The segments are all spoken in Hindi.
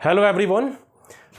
Hello everyone.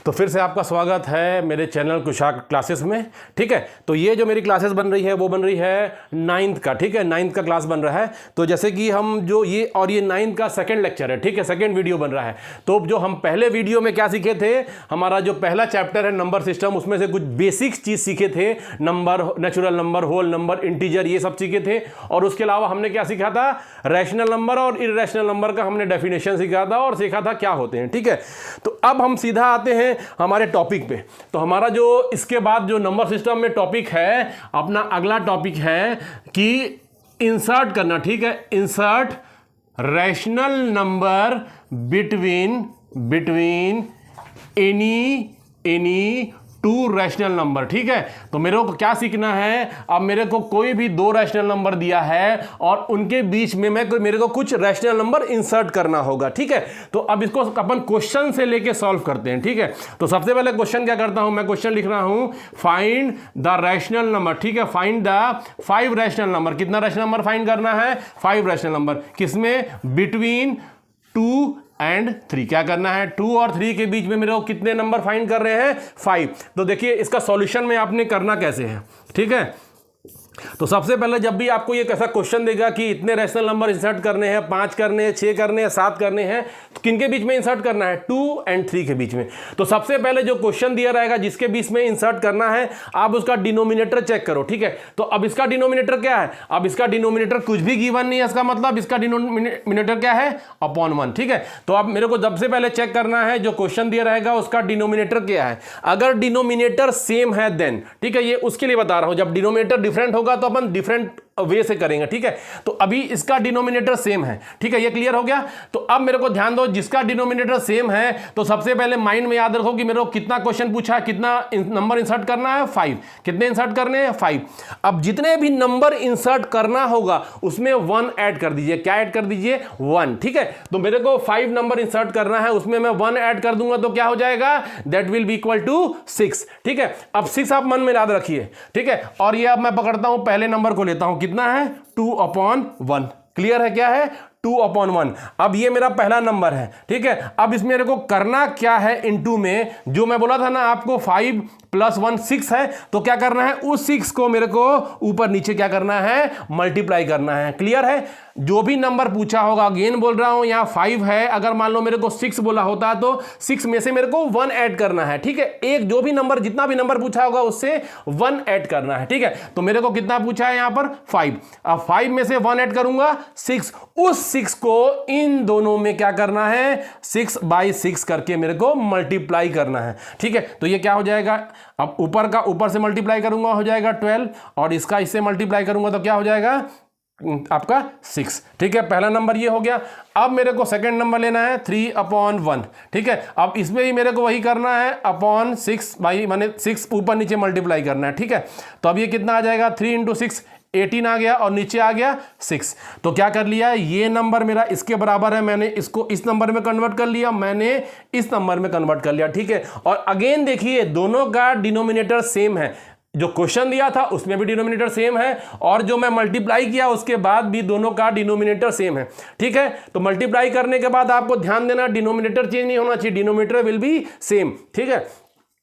तो फिर से आपका स्वागत है मेरे चैनल कुशाक क्लासेस में। ठीक है, तो ये जो मेरी क्लासेस बन रही है वो बन रही है 9th का। ठीक है, 9th का क्लास बन रहा है। तो जैसे कि हम जो ये 9th का सेकंड लेक्चर है, ठीक है, सेकंड वीडियो बन रहा है। तो जो हम पहले वीडियो में क्या सीखे थे, हमारा जो पहला चैप्टर है नंबर सिस्टम, उसमें से कुछ बेसिक चीज़ सीखे थे, number, natural number, whole number, integer, ये सब सीखे थे। और उसके अलावा हमने क्या सीखा था, रैशनल नंबर और इर्रेशनल नंबर का हमने डेफिनेशन सीखा था और सीखा था क्या होते हैं। ठीक है, तो अब हम सीधा आते हैं हमारे टॉपिक पे। तो हमारा जो इसके बाद जो नंबर सिस्टम में टॉपिक है, अपना अगला टॉपिक है कि इंसर्ट करना। ठीक है, insert rational number between any two rational number. ठीक है, तो मेरे को क्या सीखना है, अब मेरे को कोई भी दो रैशनल नंबर दिया है और उनके बीच में मेरे को कुछ रैशनल नंबर इंसर्ट करना होगा। ठीक है, तो अब इसको अपन क्वेश्चन से लेके सॉल्व करते हैं। ठीक है, तो सबसे पहले क्वेश्चन क्या करता हूं, मैं क्वेश्चन लिख रहा हूं फाइंड द रैशनल नंबर। ठीक है, फाइंड द 5 रैशनल नंबर। कितना रैशनल नंबर फाइंड करना है, 5 रैशनल नंबर। किसमें, बिटवीन 2 एंड 3। क्या करना है, 2 और 3 के बीच में मेरे को कितने नंबर फाइंड कर रहे हैं, 5। तो देखिए इसका सॉल्यूशन में आपने करना कैसे है। ठीक है, तो सबसे पहले जब भी आपको ये कैसा क्वेश्चन देगा कि इतने रैशनल नंबर इंसर्ट करने हैं, 5 करने हैं, 6 करने हैं, 7 करने हैं, तो किनके बीच में इंसर्ट करना है, 2 एंड 3 के बीच में। तो सबसे पहले जो क्वेश्चन दिया रहेगा जिसके बीच में इंसर्ट करना है, आप उसका डिनोमिनेटर चेक करो। ठीक है, तो अब इसका डिनोमिनेटर क्या है, अब इसका डिनोमिनेटर कुछ भी गिवन नहीं है, इसका मतलब इसका डिनोमिनेटर क्या है, अपॉन 1। ठीक है, तो अब मेरे को सबसे पहले चेक करना है जो क्वेश्चन दिया रहेगा उसका डिनोमिनेटर क्या है। अगर डिनोमिनेटर सेम है देन, ठीक है, ये उसके लिए बता रहा हूं, जब डिनोमिनेटर डिफरेंट होगा तो अपन डिफरेंट वे से करेंगे। ठीक है, तो अभी इसका डिनोमिनेटर सेम है। ठीक है, ये क्लियर हो गया। तो अब मेरे को ध्यान दो, जिसका डिनोमिनेटर सेम है तो सबसे पहले माइंड में याद रखो कि मेरे को कितना क्वेश्चन पूछा है, कितना नंबर इंसर्ट करना है, 5। कितने इंसर्ट करने हैं, 5। अब जितने भी नंबर इंसर्ट करना होगा उसमें 1 ऐड कर दीजिए। क्या ऐड कर दीजिए, 1। ठीक है, तो मेरे को 5 नंबर इंसर्ट करना है, उसमें मैं 1 ऐड कर दूंगा तो क्या हो जाएगा, that will be equal to 6। ठीक है, अब 6 आप मन में याद रखिए। ठीक है, और ये अब मैं पकड़ता हूं, पहले नंबर को लेता हूं, कितना है, 2/1। क्लियर है, क्या है, 2/1। अब ये मेरा पहला नंबर है। ठीक है, अब इसमें मेरे को करना क्या है, इनटू में जो मैं बोला था ना आपको 5 + 1 6 है, तो क्या करना है, उस 6 को मेरे को ऊपर नीचे क्या करना है, मल्टीप्लाई करना है। क्लियर है, जो भी नंबर पूछा होगा, अगेन बोल रहा हूं, यहां 5 है, अगर मान लो मेरे को 6 बोला होता तो 6 में से मेरे को 1 ऐड करना है। ठीक है, एक जो भी नंबर, जितना भी नंबर पूछा होगा उससे 1 ऐड करना है। ठीक है, तो मेरे को कितना पूछा है यहां पर, 5। अब 5 में से 1 ऐड करूंगा 6, उस 6 को इन दोनों में क्या करना है, 6/6 करके मेरे को मल्टीप्लाई करना है। ठीक है, तो ये क्या हो जाएगा, अब ऊपर से मल्टीप्लाई करूंगा हो जाएगा 12, और इसका इससे मल्टीप्लाई करूंगा तो क्या हो जाएगा आपका 6। ठीक है, पहला नंबर ये हो गया। अब मेरे को सेकंड नंबर लेना है 3/1। ठीक है, अब इसमें भी मेरे को वही करना है, अपॉन 6 माने 6 ऊपर नीचे मल्टीप्लाई करना है। ठीक है, तो अब ये कितना आ जाएगा, 3 × 6 18 आ गया, और नीचे आ गया 6। तो क्या कर लिया, ये नंबर मेरा इसके बराबर है, मैंने इसको इस नंबर में कन्वर्ट कर लिया, मैंने इस नंबर में कन्वर्ट कर लिया। ठीक है, और अगेन देखिए दोनों का डिनोमिनेटर सेम है, जो क्वेश्चन दिया था उसमें भी डिनोमिनेटर सेम है, और जो मैं मल्टीप्लाई किया उसके बाद भी दोनों का डिनोमिनेटर सेम है। ठीक है, तो मल्टीप्लाई करने के बाद आपको ध्यान देना, डिनोमिनेटर चेंज नहीं होना चाहिए, डिनोमिनेटर विल बी सेम। ठीक है,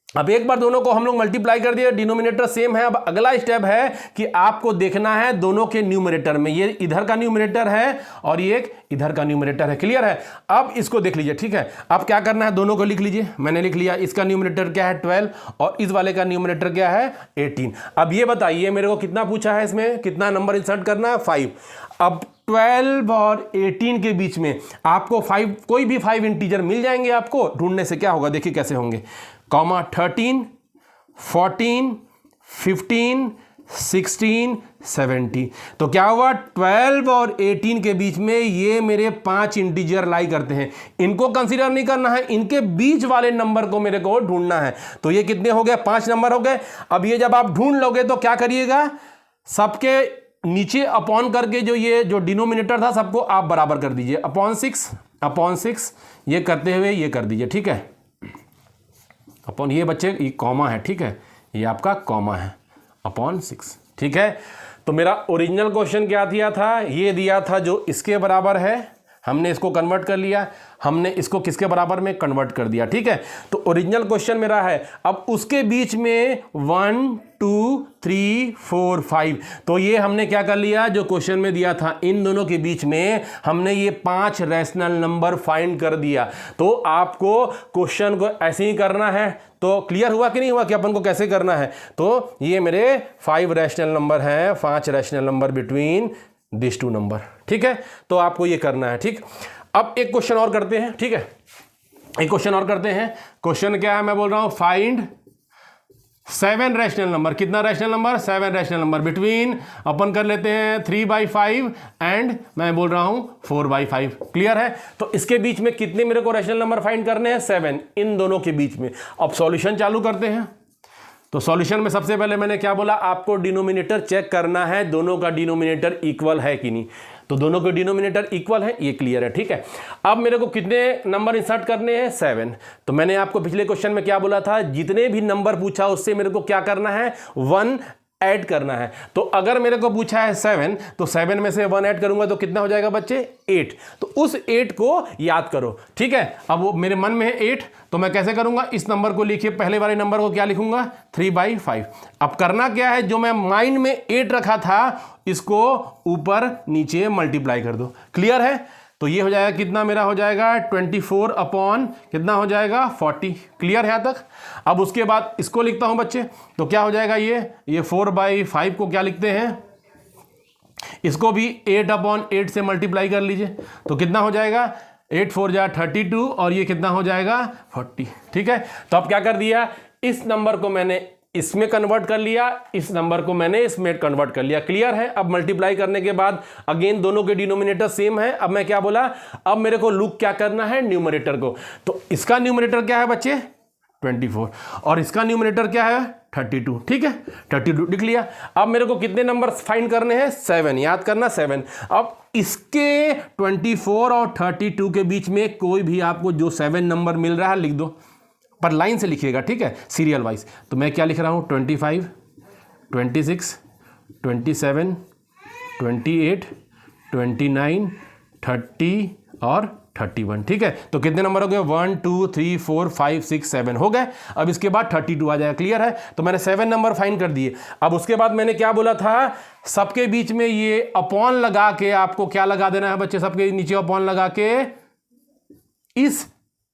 अब एक बार दोनों को हम लोग मल्टीप्लाई कर दिया, डिनोमिनेटर सेम है। अब अगला स्टेप है कि आपको देखना है दोनों के न्यूमरेटर में, ये इधर का न्यूमरेटर है और ये एक इधर का न्यूमरेटर है। क्लियर है, अब इसको देख लीजिए। ठीक है, अब क्या करना है, दोनों को लिख लीजिए। मैंने लिख लिया, इसका न्यूमरेटर क्या है 12 और इस वाले का न्यूमरेटर क्या है 18। अब ये बताइए मेरे को कितना पूछा है, इसमें कितना नंबर इंसर्ट करना है, 5। अब 12 और 18 के बीच में आपको 5, कोई भी 5 इंटीजर मिल जाएंगे आपको। ढूंढने से क्या होगा, देखिए कैसे होंगे, कॉमा 13, 14, 15, 16, 17। तो क्या हुआ, 12 और 18 के बीच में ये मेरे 5 इंटीजर लाई करते हैं, इनको कंसीडर नहीं करना है, इनके बीच वाले नंबर को मेरे को ढूंढना है। तो ये कितने हो गए, 5 नंबर हो गए। अब ये जब आप ढूंढ लोगे तो क्या करिएगा, सबके नीचे अपॉन करके जो डिनोमिनेटर था सबको आप बराबर कर दीजिए, अपॉन 6 ये करते हुए ये कर दीजिए। ठीक है, अपॉन ये बच्चे ये कॉमा है। ठीक है, ये आपका कॉमा है, अपॉन 6। ठीक है, तो मेरा ओरिजिनल क्वेश्चन क्या दिया था, ये दिया था जो इसके बराबर है हमने इसको कन्वर्ट कर लिया, हमने इसको किसके बराबर में कन्वर्ट कर दिया, ठीक है। तो ओरिजिनल क्वेश्चन मेरा है, अब उसके बीच में 1 2 3 4 5, तो ये हमने क्या कर लिया, जो क्वेश्चन में दिया था इन दोनों के बीच में हमने ये 5 रैशनल नंबर फाइंड कर दिया। तो आपको क्वेश्चन को ऐसे ही करना है। तो क्लियर हुआ कि नहीं हुआ कि अपन को कैसे करना है। तो ये मेरे 5 रैशनल नंबर हैं, 5 rational number between this 2 number, ठीक है। तो आपको ये करना है, ठीक। अब एक क्वेश्चन और करते हैं, ठीक है, एक क्वेश्चन और करते हैं। क्वेश्चन क्या है, मैं बोल रहा हूं फाइंड 7 रैशनल नंबर। कितना rational number, 7 rational number between, अपन कर लेते हैं 3/5 एंड मैं बोल रहा हूं 4/5। क्लियर है। तो इसके बीच में कितने मेरे को रैशनल नंबर फाइंड करने हैं, 7, इन दोनों के बीच में। अब सॉल्यूशन चालू करते हैं। तो सॉल्यूशन में सबसे पहले मैंने क्या बोला, आपको डिनोमिनेटर चेक करना है, दोनों का डिनोमिनेटर इक्वल है कि नहीं। तो दोनों के डिनोमिनेटर इक्वल है, ये क्लियर है, ठीक है। अब मेरे को कितने नंबर इंसर्ट करने हैं, 7। तो मैंने आपको पिछले क्वेश्चन में क्या बोला था, जितने भी नंबर पूछा उससे मेरे को क्या करना है, 1 ऐड करना है। तो अगर मेरे को पूछा है 7, तो 7 में से 1 ऐड करूंगा तो कितना हो जाएगा बच्चे, 8। तो उस 8 को याद करो, ठीक है। अब वो मेरे मन में है 8, तो मैं कैसे करूंगा, इस नंबर को लिखिए, पहले वाले नंबर को क्या लिखूंगा, 3/5। अब करना क्या है, जो मैं माइंड में 8 रखा था इसको ऊपर नीचे मल्टीप्लाई कर दो। क्लियर है। तो ये हो जाएगा कितना, मेरा हो जाएगा 24 अपॉन कितना हो जाएगा, 40। क्लियर है यहाँ तक। अब उसके बाद इसको लिखता हूं बच्चे, तो क्या हो जाएगा, ये 4/5 को क्या लिखते हैं, इसको भी 8/8 से मल्टीप्लाई कर लीजिए। तो कितना हो जाएगा, 8 4 जा 32 और ये कितना हो जाएगा, 40। ठीक है। तो अब क्या कर दिया, इस नंबर को मैंने इसमें कन्वर्ट कर लिया, इस नंबर को मैंने इसमें कन्वर्ट कर लिया। क्लियर है। अब मल्टीप्लाई करने के बाद अगेन दोनों के डिनोमिनेटर सेम है। अब मैं क्या बोला, अब मेरे को लुक क्या करना है, न्यूमरेटर को। तो इसका न्यूमरेटर क्या है बच्चे, 24 और इसका न्यूमरेटर क्या है, 32। ठीक है, 32 लिख लिया। अब मेरे को कितने नंबर फाइंड करने हैं, 7। याद करना 7। अब इसके 24 और 32 के बीच में कोई भी आपको जो 7 नंबर मिल रहा है लिख दो, पर लाइन से लिखिएगा, ठीक है, सीरियल वाइज। तो मैं क्या लिख रहा हूं, 25 26 27 28 29 30 और 31। ठीक है। तो कितने नंबर हो गए, 1 2 3 4 5 6 7 हो गए। अब इसके बाद 32 आ जाएगा। क्लियर है। तो मैंने 7 नंबर फाइंड कर दिए। अब उसके बाद मैंने क्या बोला था, सबके बीच में ये अपॉन लगा के आपको क्या लगा देना है बच्चे, सबके नीचे अपॉन लगा के इस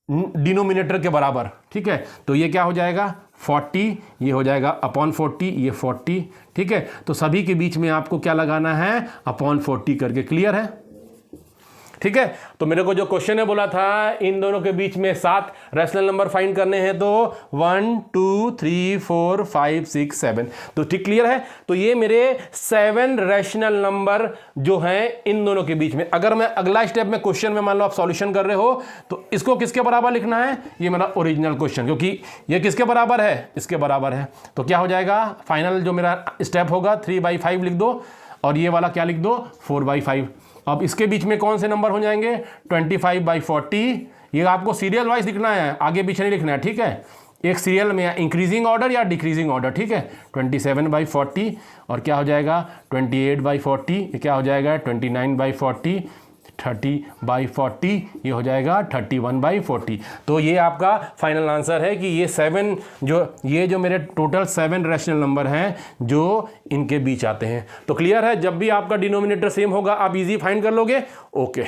डिनोमिनेटर के बराबर। ठीक है। तो ये क्या हो जाएगा, 40, ये हो जाएगा अपॉन 40, ये 40। ठीक है। तो सभी के बीच में आपको क्या लगाना है, अपॉन 40 करके। क्लियर है। ठीक है। तो मेरे को जो क्वेश्चन है बोला था इन दोनों के बीच में 7 रैशनल नंबर फाइंड करने हैं, तो 1 2 3 4 5 6 7। तो ठीक क्लियर है। तो ये मेरे 7 रैशनल नंबर जो हैं इन दोनों के बीच में। अगर मैं अगला स्टेप में क्वेश्चन में मान लो आप सॉल्यूशन कर रहे हो, तो इसको किसके बराबर लिखना है, ये मेरा ओरिजिनल क्वेश्चन, क्योंकि ये किसके बराबर है, इसके बराबर है। तो क्या हो जाएगा, फाइनल जो मेरा स्टेप होगा 3/5 लिख दो और ये वाला क्या लिख दो, 4/5। अब इसके बीच में कौन से नंबर हो जाएंगे, 25/40। ये आपको सीरियल वाइज लिखना है, आगे पीछे नहीं लिखना है। ठीक है। एक सीरियल में इंक्रीजिंग ऑर्डर या डिक्रीजिंग ऑर्डर। ठीक है। 27/40 और क्या हो जाएगा, 28/40। ये क्या हो जाएगा, 29/40, 30/40, ये हो जाएगा 31/40। तो ये आपका फाइनल आंसर है कि ये जो मेरे टोटल 7 रैशनल नंबर हैं जो इनके बीच आते हैं। तो क्लियर है। जब भी आपका डिनोमिनेटर सेम होगा आप इजी फाइंड कर लोगे। ओके।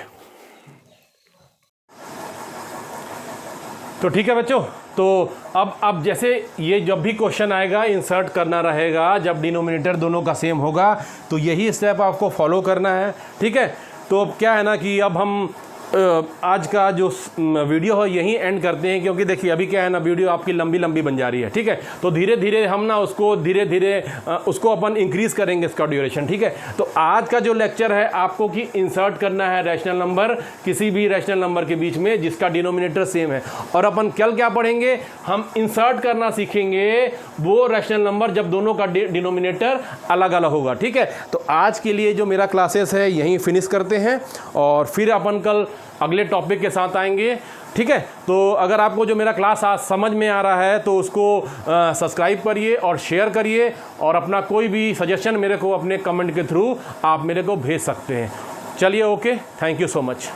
तो ठीक है बच्चों। तो अब जैसे ये जब भी क्वेश्चन आएगा इंसर्ट करना रहेगा, जब डिनोमिनेटर दोनों का सेम होगा, तो यही स्टेप आपको फॉलो करना है। ठीक है। तो अब क्या है ना कि अब हम आज का जो वीडियो है यहीं एंड करते हैं, क्योंकि देखिए अभी क्या है ना, वीडियो आपकी लंबी लंबी बन जा रही है। ठीक है। तो धीरे धीरे हम ना उसको धीरे धीरे उसको अपन इंक्रीज करेंगे इसका ड्यूरेशन। ठीक है। तो आज का जो लेक्चर है आपको कि इंसर्ट करना है रैशनल नंबर किसी भी रैशनल नंबर के बीच में जिसका डिनोमिनेटर सेम है। और अपन कल क्या पढ़ेंगे, हम इंसर्ट करना सीखेंगे वो रैशनल नंबर जब दोनों का डिनोमिनेटर अलग अलग होगा। ठीक है। तो आज के लिए जो मेरा क्लासेस है यहीं फिनिश करते हैं और फिर अपन कल अगले टॉपिक के साथ आएंगे। ठीक है। तो अगर आपको जो मेरा क्लास आज समझ में आ रहा है तो उसको सब्सक्राइब करिए और शेयर करिए, और अपना कोई भी सजेशन मेरे को अपने कमेंट के थ्रू आप मेरे को भेज सकते हैं। चलिए, okay, thank you so much.